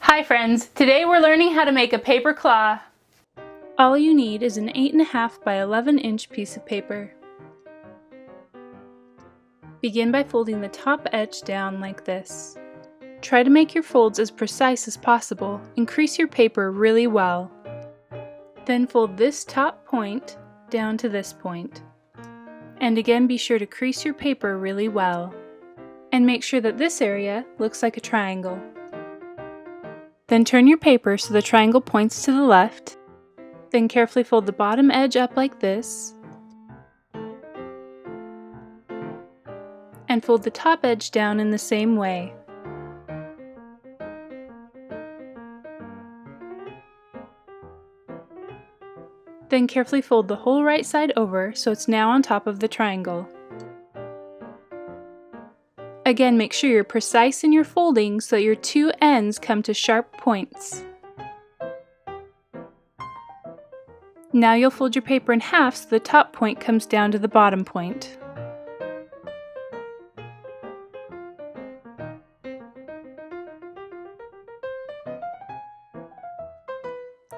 Hi friends, today we're learning how to make a paper claw. All you need is an 8.5 by 11 inch piece of paper. Begin by folding the top edge down like this. Try to make your folds as precise as possible and crease your paper really well. Then fold this top point down to this point. And again, be sure to crease your paper really well. And make sure that this area looks like a triangle. Then turn your paper so the triangle points to the left. Then carefully fold the bottom edge up like this. And fold the top edge down in the same way. Then carefully fold the whole right side over so it's now on top of the triangle. Again, make sure you're precise in your folding so that your two ends come to sharp points. Now you'll fold your paper in half so the top point comes down to the bottom point.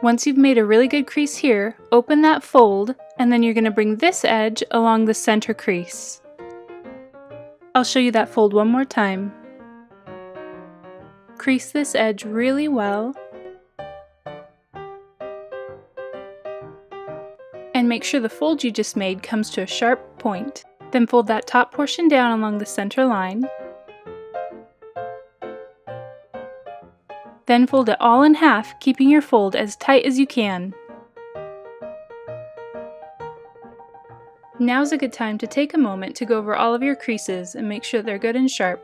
Once you've made a really good crease here, open that fold, and then you're going to bring this edge along the center crease. I'll show you that fold one more time. Crease this edge really well. And make sure the fold you just made comes to a sharp point. Then fold that top portion down along the center line. Then fold it all in half, keeping your fold as tight as you can. Now's a good time to take a moment to go over all of your creases and make sure they're good and sharp.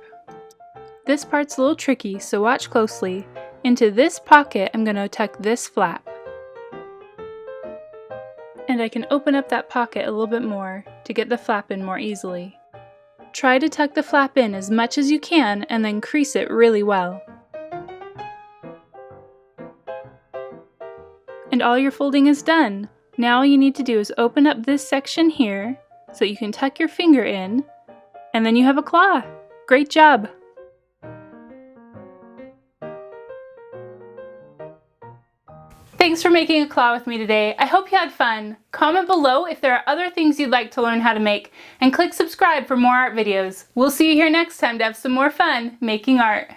This part's a little tricky, so watch closely. Into this pocket, I'm going to tuck this flap. And I can open up that pocket a little bit more to get the flap in more easily. Try to tuck the flap in as much as you can and then crease it really well. And all your folding is done. Now all you need to do is open up this section here so you can tuck your finger in, and then you have a claw. Great job! Thanks for making a claw with me today. I hope you had fun. Comment below if there are other things you'd like to learn how to make, and click subscribe for more art videos. We'll see you here next time to have some more fun making art.